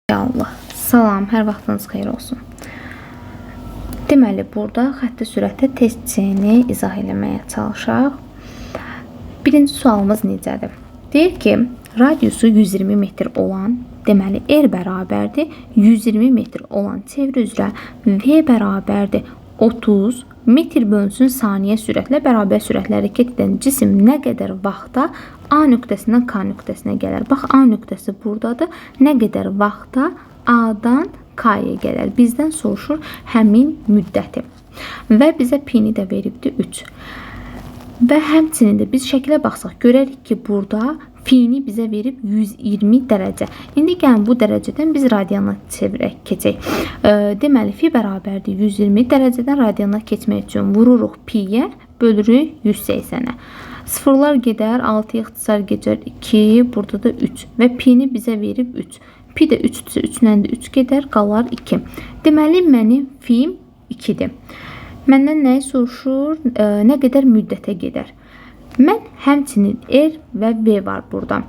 Ya Allah. Salam, hər vaxtınız xeyir olsun. Deməli, burada xətti sürətdə test çeyini izah eləməyə çalışaq. Birinci sualımız necədir? Deyir ki, radiusu 120 metr olan, deməli, R bərabərdir 120 metr olan çevre üzrə V bərabərdir 30 metr bölünsün saniyə sürətlə bərabər sürətlə hərəkət edən cisim nə qədər vaxtda A nöqtəsindən K nöqtəsinə gələr? Bax, A nöqtəsi buradadır. Nə qədər vaxtda A-dan K-ya gələr? Bizdən soruşur həmin müddəti. Və bizə pi-ni də veribdir 3. Və həmçinin də biz şəkilə baxsaq, görərik ki, burada fi-ni bizə verib 120 dərəcə. İndi gəlin bu dərəcədən biz radiana çevirək, keçək. Deməli, fi bərabərdir 120 dərəcədən radiana keçmək üçün vururuq pi-yə, bölürük 180-ə. Sıfırlar gedər, 6 ixtisar geçər 2, burada da 3 və pi-ni bizə verib 3. Pi də 3-dürsə 3-lə də 3 gedər, qalar 2. Deməli, mənim fi-im 2-dir. Məndən nəyi soruşur? Nə qədər müddətə gedər? Mən həmçinin R və V var burada.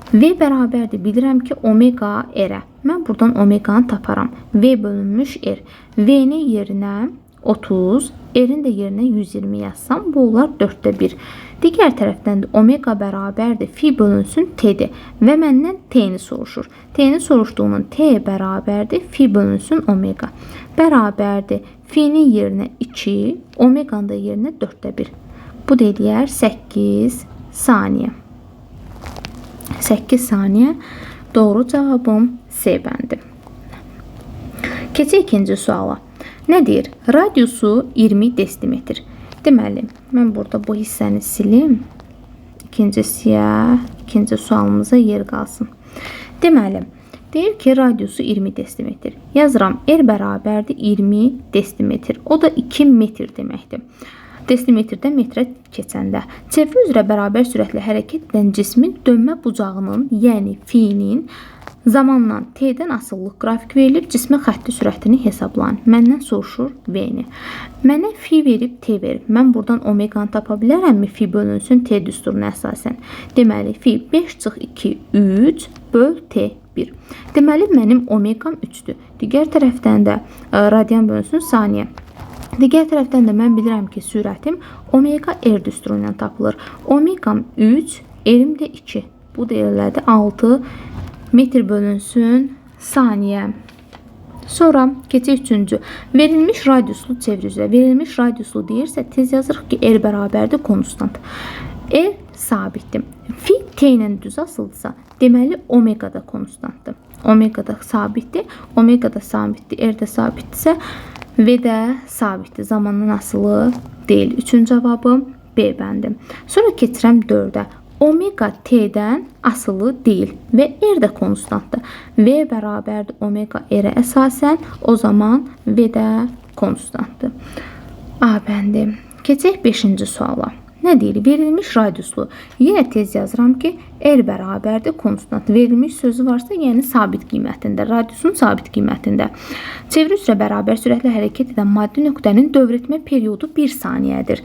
V bərabərdir, bilirəm ki, omega R-ə. Mən buradan omeganı taparam. V bölünmüş R. V-ni yerinə 30, R-in də yerinə 120 yazsam, bu olar 4də 1. Digər tərəfdən də omega bərabərdir, fi bölünsün T-dir və məndən T-ni soruşur. T-ni soruşduğunun T bərabərdir, fi bölünsün omega. Bərabərdir, fi-nin yerinə 2, omeganın da yerinə 4də 1. Bu da eləyər 8 saniyə. 8 saniyə doğru cavabım C bəndi. Keçək ikinci suala. Nə deyir? Radiusu 20 desimetr. Deməli, mən burada bu hissəni silim. İkinci sualımıza yer qalsın. Deməli, deyir ki, radiusu 20 desimetr. Yazıram, R bərabərdir 20 desimetr. O da 2 metr deməkdir. Desimetrdən metrə keçəndə çevrə üzrə bərabər sürətlə hərəkət edən cismin dönmə bucağının, yəni fi-nin zamanla T-dən asıllıq qrafik verilir, cismin xətti sürətini hesablayın. Məndən soruşur V-ni. Mənə fi verib T verib. Mən buradan omeganı tapa bilərəmmi? Fi bölünsün T düsturuna əsasən. Deməli, fi 5/2 3 böl T 1. Deməli, mənim omegam 3-dür. Digər tərəfdən də radian bölünsün saniyə. Digər tərəfdən də mən bilirəm ki, sürətim omega R düsturu ilə tapılır. Omegam 3, R-im də 2. Bu da elədi 6 metr bölünsün saniyə. Sonra keçək üçüncü. Verilmiş radiuslu çevre üzrə. Verilmiş radiuslu deyirsə, tez yazırıq ki, R bərabərdir konstant. R sabitdir. Fi T ilə düz asıldısa, deməli omega da konstantdır. Omega da sabitdir. Omega da sabitdir. R də sabitdirsə, V də sabitdir. Zamandan asılı deyil. Üçüncü cavabım B bəndi. Sonra keçirəm 4-ə. Omega T-dən asılı deyil və R də konstantdır. V bərabərdir omega R-ə əsasən, o zaman V də konstantdır. A bəndi. Keçək 5-ci suala. Nə deyir? Verilmiş radiuslu. Yenə tez yazıram ki, R bərabərdir konstant. Verilmiş sözü varsa, yəni sabit qiymətində, radiusun sabit qiymətində. Çevrə üzrə bərabər sürətlə hərəkət edən maddi nöqtənin dövr etmə periodu 1 saniyədir.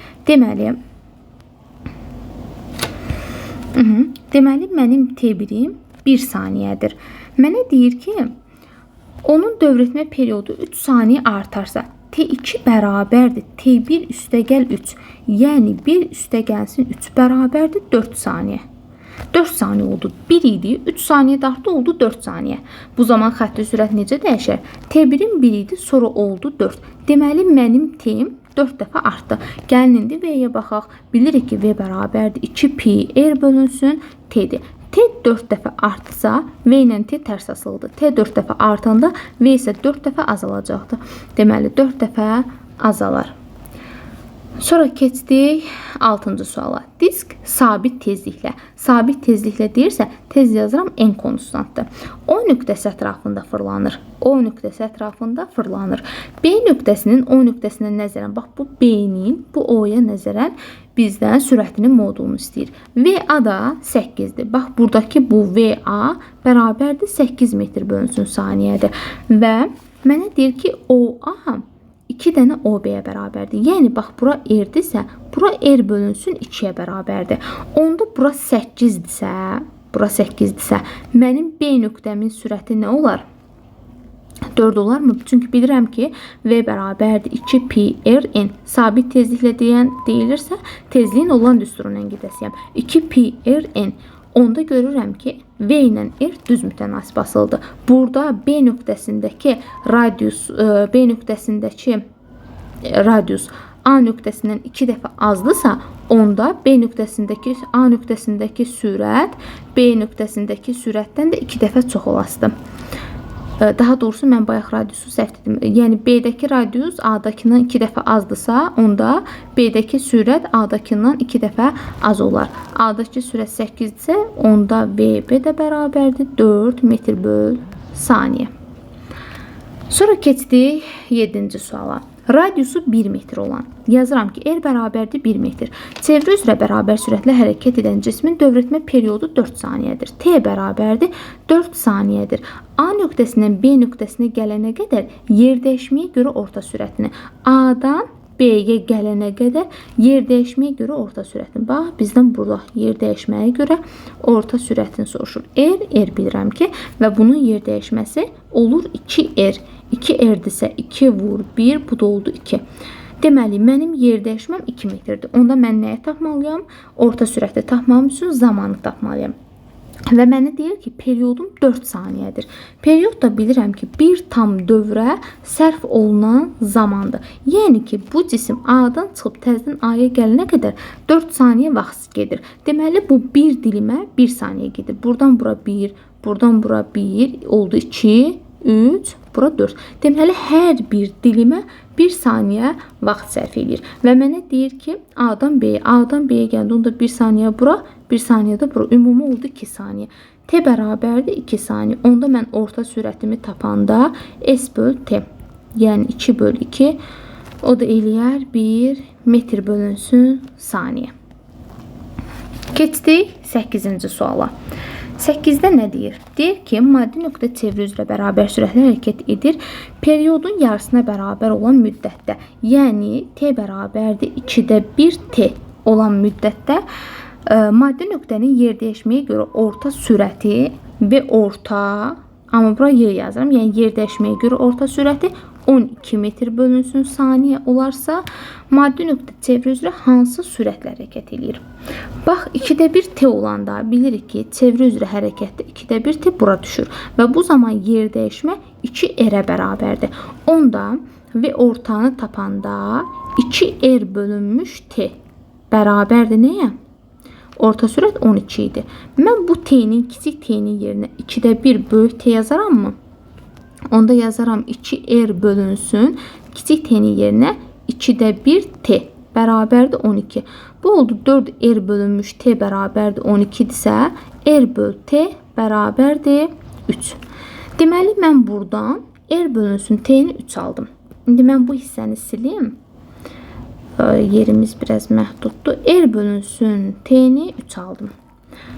Deməli, mənim T1-im 1 saniyədir. Mənə deyir ki, onun dövr etmə periodu 3 saniyə artarsa, T2 bərabərdir T1 üstəgəl 3. Yəni 1 üstəgəlsin 3 bərabərdir 4 saniyə. 4 saniyə oldu 1 idi, 3 saniyə də artdı oldu 4 saniyə. Bu zaman xətti sürət necə dəyişər? T1-in 1 idi, sonra oldu 4. Deməli, mənim T-im 4 dəfə artdı. Gəlin indi V-yə baxaq. Bilirik ki, V bərabərdir 2 pi R bölünsün T-dir. T 4 dəfə artsa, V ilə T tərs asılıdır. T 4 dəfə artanda, V isə 4 dəfə azalacaqdır. Deməli, 4 dəfə azalar. Sonra keçdik 6-cı suala. Disk sabit tezliklə. Sabit tezliklə deyirsə, tez yazıram N konstantdır. O nöqtəsi ətrafında fırlanır. O nöqtəsi ətrafında fırlanır. B nöqtəsinin O nöqtəsinə nəzərən, bax bu B-nin bu O-ya nəzərən bizdən sürətinin modulunu istəyir. VA da 8-dir. Bax, buradakı bu VA bərabərdir 8 metr bölünsün saniyədir. Və mənə deyir ki, OA 2 dənə OB-yə bərabərdir. Yəni, bax, bura R-dirsə, bura R bölünsün 2-yə bərabərdir. Onda bura 8-dirsə, mənim B nöqtəmin sürəti nə olar? 4 olarmı? Çünki bilirəm ki, V bərabərdir 2 pi r n. Sabit tezliklə deyilirsə, tezliyin olan düsturundan gedəsiyəm. 2 pi r n. Onda görürəm ki, V ilə R düz mütənasib asılıdır. Burada B nöqtəsindəki radius A nöqtəsindən 2 dəfə azdısa, onda B nöqtəsindəki A nöqtəsindəki sürət B nöqtəsindəki sürətdən də 2 dəfə çox olasıdır. Daha doğrusu mən bayaq radiusu səhv dedim. Yəni B-dəki radius A-dakından 2 dəfə azdısa, onda B-dəki sürət A-dakından 2 dəfə az olar. A-dakı sürət 8-dirsə, onda VB də bərabərdir 4 metr böl saniyə. Sonra keçdik 7-ci suala. Radiusu 1 metr olan, yazıram ki, R bərabərdir 1 metr. Çevrə üzrə bərabər sürətlə hərəkət edən cismin dövrətmə periodu 4 saniyədir. T bərabərdir 4 saniyədir. A nöqtəsindən B nöqtəsinə gələnə qədər yer dəyişməyə görə orta sürətini, A'dan B-yə gələnə qədər yer dəyişməyə görə orta sürətini. Bax, bizdən burada yer dəyişməyə görə orta sürətini soruşur. R bilirəm ki, və bunun yer dəyişməsi olur 2R. 2R-dirsə 2 vur 1, bu da oldu 2. Deməli, mənim yer dəyişməm 2 metrdir. Onda mən nəyə tapmalıyam? Orta sürəti tapmam üçün zamanı tapmalıyam. Və mənə deyir ki, periodum 4 saniyədir. Period da bilirəm ki, bir tam dövrə sərf olunan zamandır. Yəni ki, bu cisim A'dan çıxıb təzədən A'ya gələnə qədər 4 saniyə vaxt gedir. Deməli, bu bir dilimə 1 saniyə gedir. Buradan bura 1, buradan bura 1, oldu 2, 3, bura 4. Deməli, hər bir dilimə 1 saniyə vaxt sərf edir. Və mənə deyir ki, A'dan B'yə gəldi. Onda 1 saniyə bura, 1 saniyə də bura. Ümumi oldu 2 saniyə. T bərabərdir 2 saniyə. Onda mən orta sürətimi tapanda S böl T. Yəni 2 böl 2. O da eləyər 1 metr bölünsün saniyə. Keçdik 8-ci suala. 8-də nə deyir? Deyir ki, maddi nöqtə çevrə üzrə bərabər sürətlə hərəkət edir. Periodun yarısına bərabər olan müddətdə, yəni T bərabərdir 2-də 1 T olan müddətdə maddi nöqtənin yer dəyişməyə görə orta sürəti və orta, amma bura Y yazıram, yəni yer dəyişməyə görə orta sürəti 12 metr bölünsün saniyə olarsa, maddi nöqtə çevrə üzrə hansı sürətlə hərəkət edir? Bax, 2-də 1 T olanda bilirik ki, çevrə üzrə hərəkətdə 2-də 1 T bura düşür. Və bu zaman yer dəyişmə 2R-ə bərabərdir. Onda və ortanı tapanda 2R bölünmüş T bərabərdir nəyə? Orta sürət 12 idi. Mən bu T'nin, kiçik T'nin yerinə 2-də 1 böyük T yazaram mı? Onda yazaram 2R bölünsün kiçik T'nin yerinə 2-də 1 T bərabərdir 12. Bu oldu 4R bölünmüş T bərabərdir 12-dirsə, R böl T bərabərdir 3. Deməli, mən buradan R bölünsün T'ni 3 aldım. İndi mən bu hissəni silim. Yerimiz biraz məhduddur. R bölünsün T'ni 3 aldım.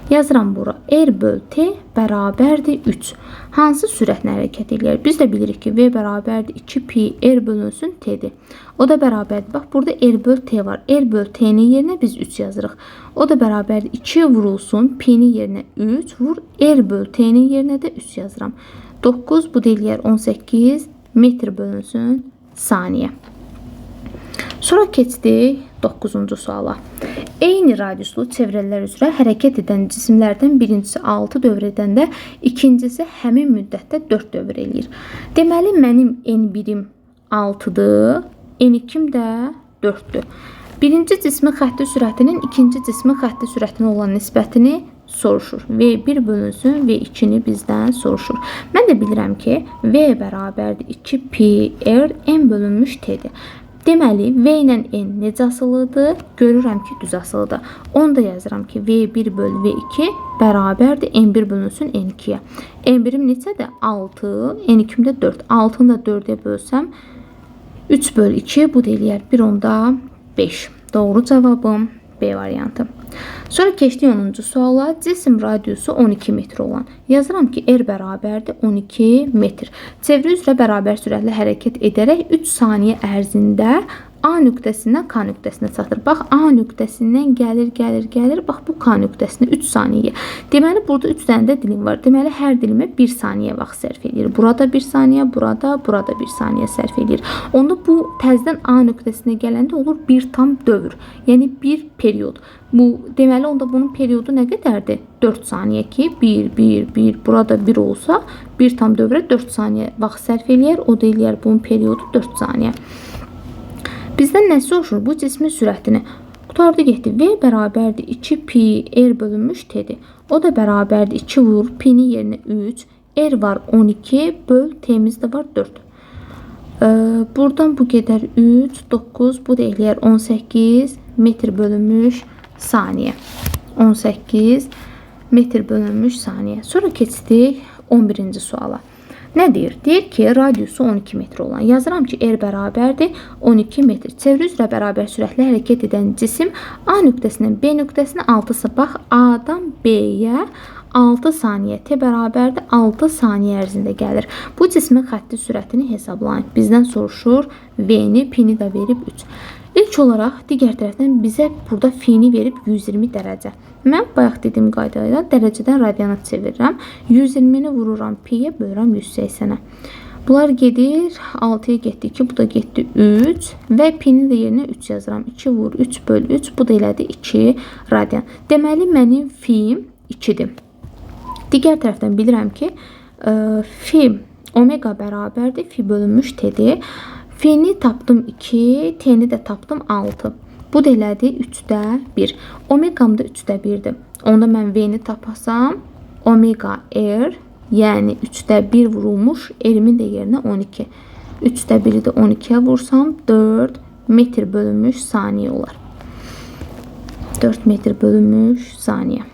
Yazıram bura. R böl T bərabərdir 3. Hansı sürətlə hərəkət edir? Biz də bilirik ki, V bərabərdir 2 pi R bölünsün T'dir. O da bərabərdir. Bax, burada R böl T var. R böl T'nin yerinə biz 3 yazırıq. O da bərabərdir. 2 vurulsun. P'nin yerinə 3 vur. R böl T'nin yerinə də 3 yazıram. 9, bu da eləyər 18 metr bölünsün saniyə. Sonra keçdik 9-cu suala. Eyni radiuslu çevrələr üzrə hərəkət edən cisimlərdən birincisi 6 dövr edəndə, ikincisi həmin müddətdə 4 dövr eləyir. Deməli, mənim N1-im 6-dır, N2-im də 4-dür. Birinci cismin xətti sürətinin ikinci cismin xətti sürətinə olan nisbətini soruşur. V1 bölünsün V2-ni bizdən soruşur. Mən də bilirəm ki, V bərabərdir 2 pi R N bölünmüş T'dir. Deməli, V ilə N necə asılıdır? Görürəm ki, düz asılıdır. Onu da yazıram ki, V1 böl V2 bərabərdir N1 bölünsün N2-yə. N1-im neçədir? 6, N2-im də 4. 6-nı da 4-ə bölsəm, 3 böl 2, bu da eləyər 1/5. Doğru cavabım B variantı. Sonra keçdik 10-cu suala. Cisim radiusu 12 metr olan. Yazıram ki, R bərabərdir 12 metr. Çevrə üzrə bərabər sürətlə hərəkət edərək 3 saniyə ərzində A nöqtəsindən K nöqtəsinə çatır. Bax, A nöqtəsindən gəlir. Bax, bu K nöqtəsinə 3 saniyə. Deməli, burada 3 dənə də dilim var. Deməli, hər dilimə 1 saniyə vaxt sərf edir. Burada 1 saniyə, burada 1 saniyə sərf edir. Onda bu təzədən A nöqtəsinə gələndə olur 1 tam dövr. Yəni 1 period. Bu deməli, onda bunun periodu nə qədərdir? 4 saniyə ki, 1, burada 1 olsa, 1 tam dövrə 4 saniyə vaxt sərf eləyər. O da eləyər bunun periodu 4 saniyə. Bizdən nə soruşur? Bu cismin sürətini. Qutardı getdi. V bərabərdir 2 pi r bölünmüş t-dir. O da bərabərdir 2 vur pi-nin yerinə 3. R var 12 böl t-miz də var 4. Buradan bu gedər 3, 9. Bu da eləyər 18 metr bölünmüş saniyə. 18 metr bölünmüş saniyə. Sonra keçdik 11-ci suala. Nə deyir? Deyir ki, radiusu 12 metr olan. Yazıram ki, r bərabərdir 12 metr. Çevrə üzrə bərabər sürətlə hərəkət edən cisim A nöqtəsindən B nöqtəsinə 6 bax, A-dan B-yə 6 saniyə, t bərabərdir 6 saniyə ərzində gəlir. Bu cismin xətti sürətini hesablayın. Bizdən soruşur, V-ni, P-ni də verib 3. İlk olaraq digər tərəfdən bizə burada F-ni verib 120 dərəcə. Mən bayaq dediyim qaydayla dərəcədən radiana çevirirəm. 120-ni vururam P-yə, bölürəm 180-ə. Bunlar gedir, 6-ya getdi 2, bu da getdi 3 və P-nin də yerinə 3 yazıram. 2 vur 3 böl 3, bu da elədi 2 radian. Deməli, mənim F-im 2-dir. Digər tərəfdən bilirəm ki, F omega bərabərdir, F bölünmüş t-dir. F-ni tapdım 2, t-ni də tapdım 6. Bu da elədi 3-də 1. Omegam da 3-də 1-dir. Onda mən V-ni tapasam, omega r, yəni 3-də 1 vurulmuş, r-min də yerinə 12. 3-də 1-i də 12-yə vursam, 4 metr bölünmüş saniyə olar. 4 metr bölünmüş saniyə.